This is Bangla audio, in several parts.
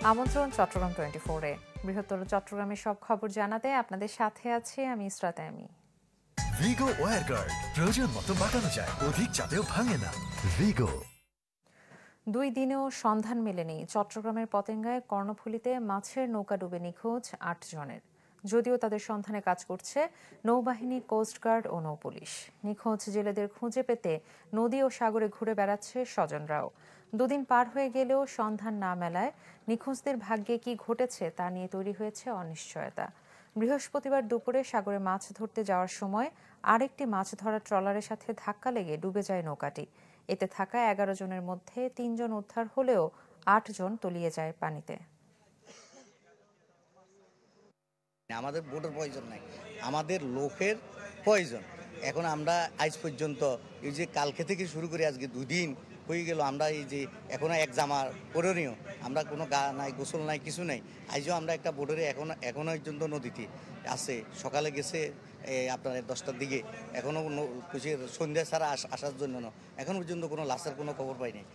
আমন্ত্রণ চট্টগ্রাম 24-এ। বৃহত্তর চট্টগ্রামের সব খবর জানাতে আপনাদের সাথে আছি আমি ইসরাত আমি। ভিগো ওয়্যার গার্ড প্রয়োজন মতো বাঁকানো যায়, অধিক চাপেও ভাঙে না। ভিগো। 2 দিনেও সন্ধান মেলেনি চট্টগ্রামের পতেঙ্গায় কর্ণফুলীতে মাছের নৌকা ডুবে নিখোঁজ 8 জনের। যদিও তাদের সন্ধানে কাজ করছে নৌবাহিনী, কোস্টগার্ড ও নৌপুলিশ। নিখোঁজ জেলেদের খুঁজে পেতে নদী ও সাগরে ঘুরে বেড়াচ্ছে স্বজনরাও। 2 দিন পার হয়ে গেলেও সন্ধান না মেলায় নিখোঁজদের ভাগ্যে কি ঘটেছে তা নিয়ে তৈরি হয়েছে অনিশ্চয়তা। বৃহস্পতিবার দুপুরে সাগরে মাছ ধরতে যাওয়ার সময় আরেকটি মাছ ধরার ট্রলারের সাথে ধাক্কা লেগে ডুবে যায় নৌকাটি। এতে থাকা 11 জনের মধ্যে 3 জন উদ্ধার হলেও 8 জন তলিয়ে যায় পানিতে। আমাদের বোটের প্রয়োজন নাই, আমাদের লোকের প্রয়োজন। এখন আমরা আজ পর্যন্ত এই যে কালকে থেকে শুরু করে আজকে 2 দিন হয়ে গেল, আমরা এই যে এখনো এক জামার করণীয়, আমরা কোনো গা নাই, গোসল নাই, কিছু নাই। আজও আমরা একটা বোটের এখনো পর্যন্ত নদীতে আছে। সকালে গেছে আপনার 10টার দিকে, এখনো সন্ধ্যা ছাড়া আসার জন্য এখন পর্যন্ত কোনো লাশের কোনো খবর পাই নাই।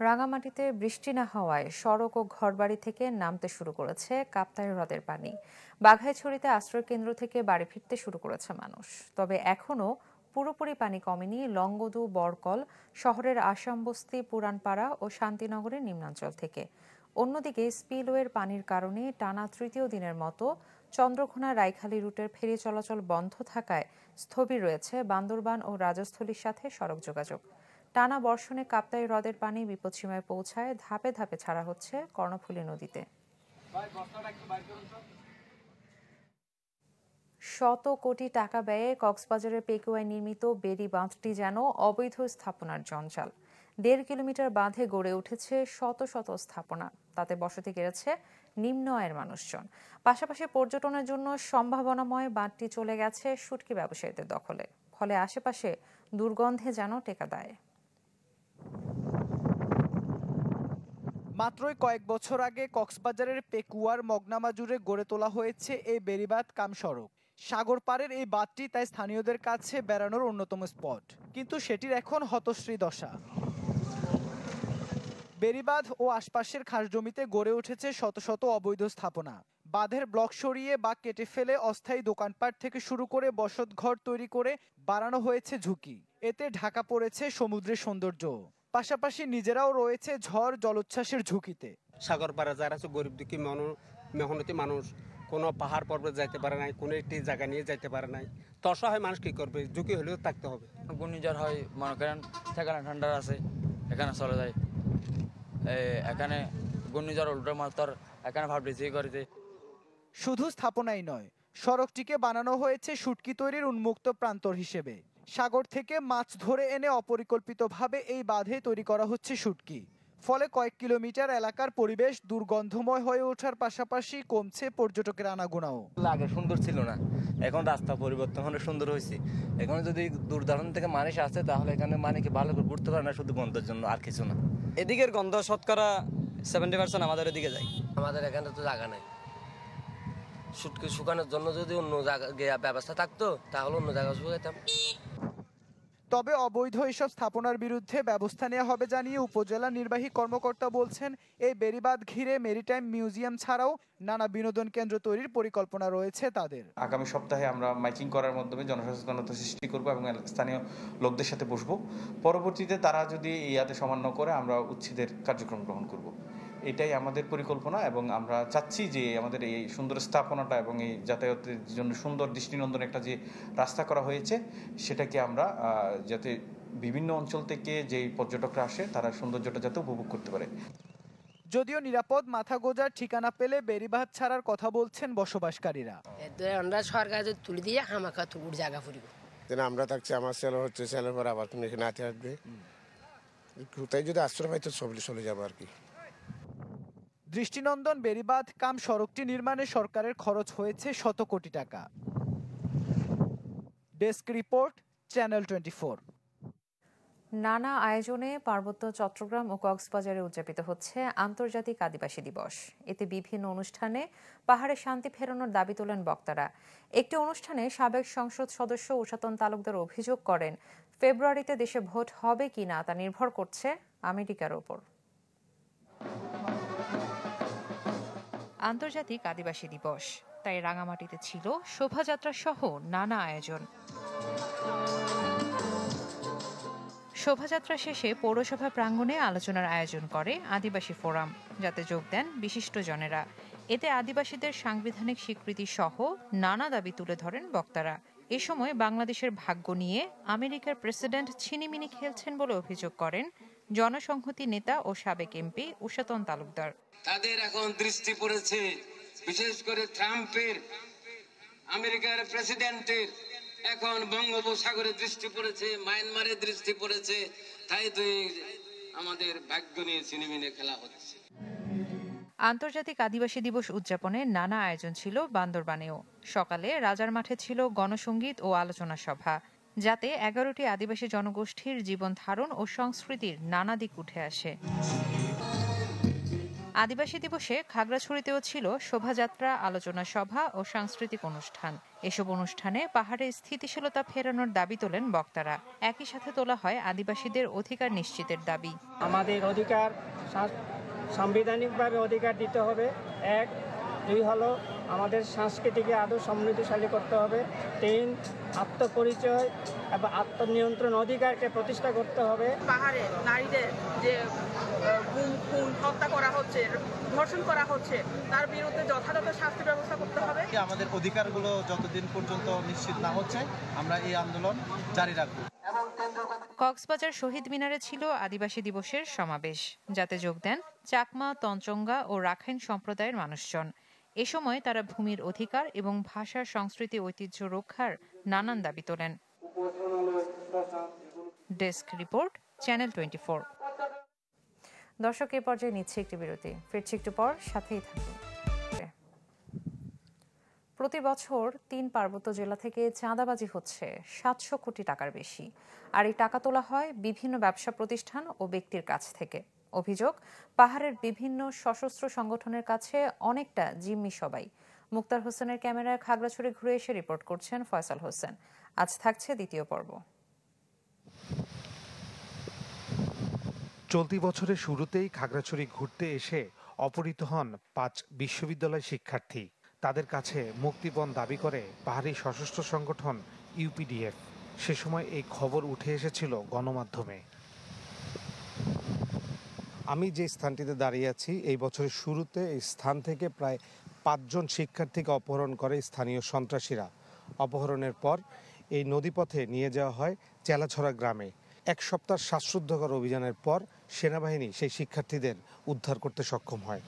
রাঙামাটিতে বৃষ্টি না হওয়ায় সড়ক ও ঘরবাড়ি থেকে নামতে শুরু করেছে কাপ্তাই হ্রদের পানি। বাঘাইছড়িতে আশ্রয় কেন্দ্র থেকে বাড়ি ফিরতে শুরু করেছে মানুষ। তবে এখনও পুরোপুরি পানি কমেনি লংগদু, বরকল, শহরের আসামবস্তি, পুরানপাড়া ও শান্তিনগরের নিম্নাঞ্চল থেকে। অন্যদিকে স্পিলওয়ের পানির কারণে টানা 3য় দিনের মতো চন্দ্রঘোনা রাইখালি রুটের ফেরি চলাচল বন্ধ থাকায় স্থবির রয়েছে বান্দরবান ও রাজস্থলীর সাথে সড়ক যোগাযোগ। টানা বর্ষণে কাপ্তাই হ্রদের পানি বিপদসীমায় পৌঁছায় ধাপে ধাপে ছাড়া হচ্ছে কর্ণফুলী নদীতে। শত কোটি টাকা ব্যয়ে কক্সবাজারের পেকুয়ায় নির্মিত বেড়ি বাঁধটি যেন অবৈধ স্থাপনার জঞ্জাল। 1.5 কিলোমিটার বাঁধে গড়ে উঠেছে শত শত স্থাপনা। তাতে বসতি গেড়েছে নিম্ন আয়ের মানুষজন। পাশাপাশি পর্যটনের জন্য সম্ভাবনাময় বাঁধটি চলে গেছে শুটকি ব্যবসায়ীদের দখলে। ফলে আশেপাশে দুর্গন্ধে যেন টেকা দেয়। মাত্রই কয়েক বছর আগে কক্সবাজারের পেকুয়ার মগনামা জুড়ে গড়ে তোলা হয়েছে এই বেড়িবাঁধ কাম সড়ক। সাগর পাড়ের এই বাঁধটি তাই স্থানীয়দের কাছে বেড়ানোর অন্যতম স্পট, কিন্তু সেটির এখন হতশ্রী দশা। বেড়িবাঁধ ও আশপাশের খাস জমিতে গড়ে উঠেছে শত শত অবৈধ স্থাপনা। বাঁধের ব্লক সরিয়ে বা কেটে ফেলে অস্থায়ী দোকানপাট থেকে শুরু করে বসতঘর তৈরি করে বাড়ানো হয়েছে ঝুঁকি। এতে ঢাকা পড়েছে সমুদ্রের সৌন্দর্য, পাশাপাশি নিজেরাও রয়েছে ঝড় জলোচ্ছ্বাসের ঝুঁকিতে। সাগর পাড়ে যারা আছে গরিব দুঃখী মেহনতি মানুষ, কোনো পাহাড় পর্বত যাইতে পারে নাই, কোনো একটি জায়গা নিয়ে যাইতে পারে নাই। তো অসহায় মানুষ কি করবে? ঝুঁকি হলেও থাকতে হবে। ঘূর্ণিঝড় হয়, মনে করেন সেখানে ঠান্ডা আছে, এখানে চলে যায়। এখানে ঘূর্ণিঝড় উল্টো মাত্র এখানে ভাবছি করেছে। শুধু স্থাপনাই নয়, সড়কটিকে বানানো হয়েছে শুটকি তৈরির উন্মুক্ত প্রান্তর হিসেবে। সাগর থেকে মাছ ধরে এনে অপরিকল্পিতভাবে এই বাঁধে তৈরি করা হচ্ছে শুটকি। ফলে কয়েক কিলোমিটার এলাকার পরিবেশ দুর্গন্ধময় হয়ে ওঠার পাশাপাশি কমছে পর্যটকের আনাগোনাও। আগে সুন্দর ছিল না, এখন রাস্তা পরিবর্তন হলে সুন্দর হয়েছে। এখন যদি দূর দূরান্ত থেকে মানুষ আসে তাহলে এখানে মানে কি ভালো করে ঘুরতে পারে না, শুধু গন্ধের জন্য, আর কিছু না। এদিকের গন্ধ শতকরা 70% আমাদের এদিকে যায়। আমাদের এখানে তো জায়গা নাই, শুটকি শুকানোর জন্য যদি অন্য জায়গা ব্যবস্থা থাকতো তাহলে অন্য জায়গায় শুকাইতাম। তবে অবৈধ এসব স্থাপনার বিরুদ্ধে ব্যবস্থা নেওয়া হবে জানিয়ে উপজেলা নির্বাহী কর্মকর্তা বলছেন, এই বেড়িবাঁধ ঘিরে মেরিটাইম মিউজিয়াম ছাড়াও নানা বিনোদন কেন্দ্র তৈরির পরিকল্পনা রয়েছে তাদের। আগামী সপ্তাহে আমরা মাইকিং করার মাধ্যমে জনসচেতনতা সৃষ্টি করব এবং স্থানীয় লোকদের সাথে বসবো। পরবর্তীতে তারা যদি ইয়াতে সমান্য করে আমরা উচ্ছেদের কার্যক্রম গ্রহণ করব। এটাই আমাদের পরিকল্পনা এবং আমরা চাচ্ছি যে আমাদের এই সুন্দর স্থাপনাটা এবং এই যাতায়াতের জন্য সুন্দর দৃষ্টিনন্দন একটা যে রাস্তা করা হয়েছে সেটাকে আমরা যাতে বিভিন্ন অঞ্চল থেকে যেই পর্যটকরা আসে তারা সৌন্দর্যটা যাতে উপভোগ করতে পারে। যদিও নিরাপদ মাথা গোঁজার ঠিকানা পেলে বেড়িবাঁধ ছাড়ার কথা বলছেন বসবাসকারীরা। আমরা সরকার তুলে দিয়ে আমাকে জায়গা ফুরিব, আমরা থাকছি, আমার ছেলে হচ্ছে, ছেলের পর আবার এখানে হাতে আসবে, কোথায় যদি আশ্রয় পাইতো চলে যাবো আর কি। দৃষ্টিনন্দন বেড়িবাঁধ কাম সড়কটি নির্মাণে সরকারের খরচ হয়েছে শত কোটি টাকা। Desk report, channel 24। নানা আয়োজনে পার্বত্য চট্টগ্রাম ও কক্সবাজারে উদযাপিত হচ্ছে আন্তর্জাতিক আদিবাসী দিবস। এতে বিভিন্ন অনুষ্ঠানে পাহাড়ে শান্তি ফেরানোর দাবি তোলেন বক্তারা। একটি অনুষ্ঠানে সাবেক সংসদ সদস্য উষাতন তালুকদার অভিযোগ করেন, ফেব্রুয়ারিতে দেশে ভোট হবে কিনা তা নির্ভর করছে আমেরিকার ওপর। আন্তর্জাতিক আদিবাসী দিবস, তাই রাঙামাটিতে ছিল শোভাযাত্রা সহ নানা আয়োজন। শোভাযাত্রা শেষে পৌরসভা প্রাঙ্গণে আলোচনার আয়োজন করে আদিবাসী ফোরাম, যাতে যোগ দেন বিশিষ্টজনেরা। এতে আদিবাসীদের সাংবিধানিক স্বীকৃতি সহ নানা দাবি তুলে ধরেন বক্তারা। এ সময় বাংলাদেশের ভাগ্য নিয়ে আমেরিকার প্রেসিডেন্ট ছিনিমিনি খেলছেন বলে অভিযোগ করেন জনসংহতি নেতা ও সাবেক এমপি উষাতন তালুকদার। তাদের এখন দৃষ্টি পড়েছে, বিশেষ করে ট্রাম্পের, আমেরিকার প্রেসিডেন্টের এখন বঙ্গোপসাগরে দৃষ্টি পড়েছে, মায়ানমারের দৃষ্টি পড়েছে, তাই তো আমাদের ভাগ্য নিয়ে ছিনিমিনি খেলা হচ্ছে। আন্তর্জাতিক আদিবাসী দিবস উদযাপনে নানা আয়োজন ছিল বান্দরবানেও। সকালে রাজার মাঠে ছিল গণসংগীত ও আলোচনা সভা, যাতে 11টি আদিবাসী জনগোষ্ঠীর জীবন ধারণ ও সংস্কৃতির নানা দিক উঠে আসে। আদিবাসী দিবসে খাগড়াছড়িতেও ছিল শোভাযাত্রা, আলোচনা সভা ও সাংস্কৃতিক অনুষ্ঠান। এসব অনুষ্ঠানে পাহাড়ে স্থিতিশীলতা ফেরানোর দাবি তোলেন বক্তারা। একই সাথে তোলা হয় আদিবাসীদের অধিকার নিশ্চিতের দাবি। আমাদের অধিকার সাংবিধানিকভাবে অধিকার দিতে হবে। 1, 2 হলো আমাদের সংস্কৃতিকে আরও সমৃদ্ধশালী করতে হবে। 3, আত্মপরিচয় এবং আত্মনিয়ন্ত্রণ অধিকারকে প্রতিষ্ঠা করতে হবে। পাহাড়ে নারীদের যে খুন হত্যা করা হচ্ছে, ধর্ষণ করা হচ্ছে, তার বিরুদ্ধে যথাযথ শাস্তি ব্যবস্থা করতে হবে। আমাদের অধিকারগুলো যতদিন পর্যন্ত নিশ্চিত না হচ্ছে, আমরা এই আন্দোলন জারি রাখব। কক্সবাজার শহীদ মিনারে ছিল আদিবাসী দিবসের সমাবেশ, যাতে যোগ দেন চাকমা, তঞ্চঙ্গা ও রাখাইন সম্প্রদায়ের মানুষজন। এ সময় তারা ভূমির অধিকার এবং ভাষার সংস্কৃতি ঐতিহ্য রক্ষার নানান দাবি তোলেন। Desk report, channel 24। দর্শক, এ পর্যায়ে নিচ্ছে একটি বিরতি, ফিরছি একটু পর, সাথেই থাকুন। প্রতি বছর 3 পার্বত্য জেলা থেকে চাঁদাবাজি হচ্ছে 700 কোটি টাকার বেশি, আর এই টাকা তোলা হয় বিভিন্ন ব্যবসা প্রতিষ্ঠান ও ব্যক্তির কাছ থেকে। অভিযোগ, পাহাড়ের বিভিন্ন সশস্ত্র সংগঠনের কাছে অনেকটা জিম্মি সবাই। মুক্তার হোসেনের ক্যামেরায় খাগড়াছড়ি ঘুরে এসে রিপোর্ট করছেন ফয়সাল হোসেন। আজ থাকছে দ্বিতীয় পর্ব। চলতি বছরের শুরুতেই খাগড়াছড়ি ঘুরতে এসে অপহৃত হন 5 বিশ্ববিদ্যালয় শিক্ষার্থী। তাদের কাছে মুক্তিপণ দাবি করে পাহাড়ি সশস্ত্র সংগঠন ইউপিডিএফ। সে সময় এই খবর উঠে এসেছিল গণমাধ্যমে। আমি যে স্থানটিতে দাঁড়িয়ে আছি, এই বছরের শুরুতে এই স্থান থেকে প্রায় 5 জন শিক্ষার্থীকে অপহরণ করে স্থানীয় সন্ত্রাসীরা। অপহরণের পর এই নদীপথে নিয়ে যাওয়া হয় চেলাছড়া গ্রামে। 1 সপ্তাহ শ্বাসরুদ্ধকর অভিযানের পর সেনাবাহিনী সেই শিক্ষার্থীদের উদ্ধার করতে সক্ষম হয়।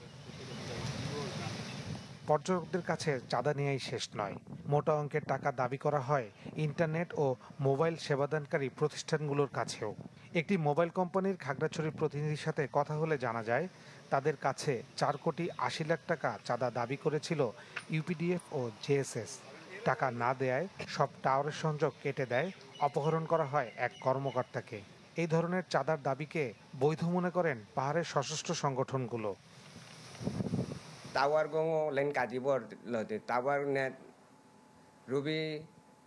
পর্যটকদের কাছে চাঁদা নেওয়াই শেষ নয়, মোটা অঙ্কের টাকা দাবি করা হয় ইন্টারনেট ও মোবাইল সেবাদানকারী প্রতিষ্ঠানগুলোর কাছেও। একটি মোবাইল কোম্পানির খাগড়াছড়ির প্রতিনিধির সাথে কথা হলে জানা যায়, তাদের কাছে 4 কোটি 80 লাখ টাকা চাঁদা দাবি করেছিল ইউপিডিএফ ও জেএসএস। টাকা না দেয়ায় সব টাওয়ারের সংযোগ কেটে দেয়, অপহরণ করা হয় এক কর্মকর্তাকে। এই ধরনের চাঁদার দাবিকে বৈধ মনে করেন পাহাড়ের সশস্ত্র সংগঠনগুলো। টাওয়ার গো লেন কাজিবর লতে টাওয়ার নেট রুবি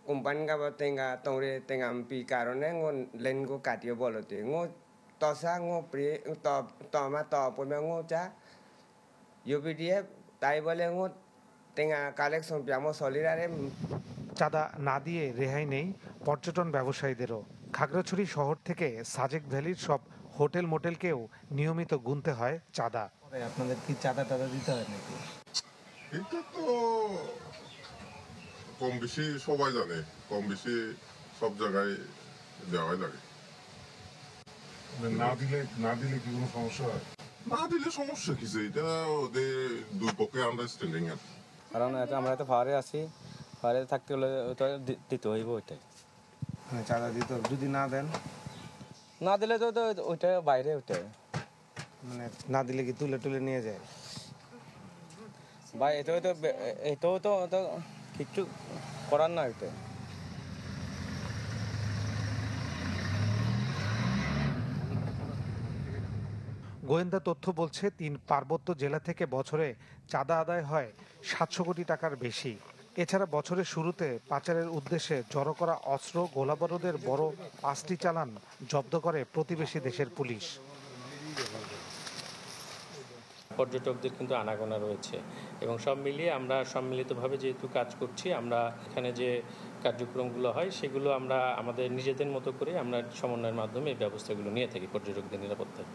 কোম্পানি গা তেঙ্গা তোরে তেঙ্গা পি কারণে গো লেন গো কাটিও বলতে গো তসা গো প্রি তমা তপমে গো চা ইউপিডিএফ তাই বলে গো তেঙ্গা কালেকশন পিয়ামো সলিরারে। চাঁদা না দিয়ে রেহাই নেই পর্যটন ব্যবসায়ীদেরও। খাগড়াছড়ি শহর থেকে সাজেক ভ্যালির সব হোটেল মোটেলকেও নিয়মিত গুনতে হয় চাঁদা। আপনাদের কি চাঁদা টাদা দিতে হয় নাকি? এটা তো কম বেশি সবাই জানে, কম বেশি সব জায়গায় দেওয়াই লাগে। না দিলে কি কোনো সমস্যা হয়? না দিলে সমস্যা কিছু, এটা ওদের দুই পক্ষে আন্ডারস্ট্যান্ডিং আছে। কারণ আমরা তো পাহাড়ে আছি, পাহাড়ে থাকতে হলে দিতে হইব। ওইটাই চাঁদা দিতে, যদি না দেন, না দিলে তো ওইটা বাইরে, ওইটাই মানে না দিলে কি তুলে তুলে নিয়ে যায় ভাই। এটাও তো কিছু করার না। ওইটা গোয়েন্দা তথ্য বলছে 3 পার্বত্য জেলা থেকে বছরে চাঁদা আদায় হয় 700 কোটি টাকার বেশি। এছাড়া বছরের শুরুতে পাচারের উদ্দেশ্যে জড়ো করা অস্ত্র, গোলাবারুদের বড় 5টি চালান জব্দ করে প্রতিবেশী দেশের পুলিশ। পর্যটকদের কিন্তু আনাগোনা রয়েছে এবং সব মিলিয়ে আমরা সম্মিলিতভাবে যেহেতু কাজ করছি, আমরা এখানে যে কার্যক্রমগুলো হয় সেগুলো আমরা আমাদের নিজেদের মতো করে আমরা সমন্বয়ের মাধ্যমে এই ব্যবস্থাগুলো নিয়ে থাকি পর্যটকদের নিরাপত্তায়।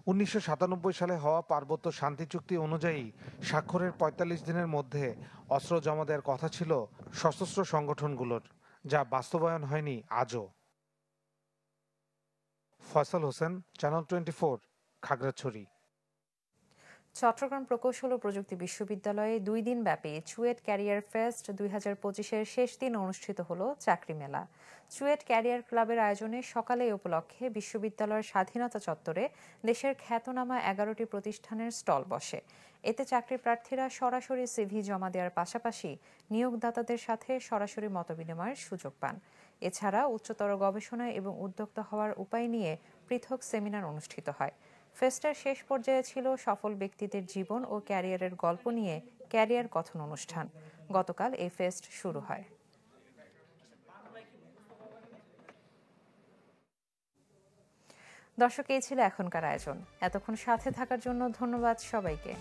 1997 সালে হওয়া পার্বত্য শান্তি চুক্তি অনুযায়ী স্বাক্ষরের ৪৫ দিনের মধ্যে অস্ত্র জমা দেওয়ার কথা ছিল সশস্ত্র সংগঠনগুলোর, যা বাস্তবায়ন হয়নি আজও। ফয়সাল হোসেন, চ্যানেল 24, খাগড়াছড়ি। চট্টগ্রাম প্রকৌশল ও প্রযুক্তি বিশ্ববিদ্যালয়ে 2 দিন ব্যাপী চুয়েট ক্যারিয়ার ফেস্ট 2025-এর শেষ দিন অনুষ্ঠিত হলো চাকরি মেলা। চুয়েট ক্যারিয়ার ক্লাবের আয়োজনে সকালে এই উপলক্ষে বিশ্ববিদ্যালয়ের স্বাধীনতা চত্বরে দেশের খ্যাতনামা 11টি প্রতিষ্ঠানের স্টল বসে। এতে চাকরি প্রার্থীরা সরাসরি সিভি জমা দেওয়ার পাশাপাশি নিয়োগদাতাদের সাথে সরাসরি মতবিনিময়ের সুযোগ পান। এছাড়া উচ্চতর গবেষণা এবং উদ্যোক্তা হওয়ার উপায় নিয়ে পৃথক সেমিনার অনুষ্ঠিত হয়। ফেস্টের শেষ পর্যায়ে ছিল সফল ব্যক্তিদের জীবন ও ক্যারিয়ারের গল্প নিয়ে ক্যারিয়ার কথন অনুষ্ঠান। গতকাল এই ফেস্ট শুরু হয়। দর্শক, এই ছিল এখনকার আয়োজন। এতক্ষণ সাথে থাকার জন্য ধন্যবাদ সবাইকে।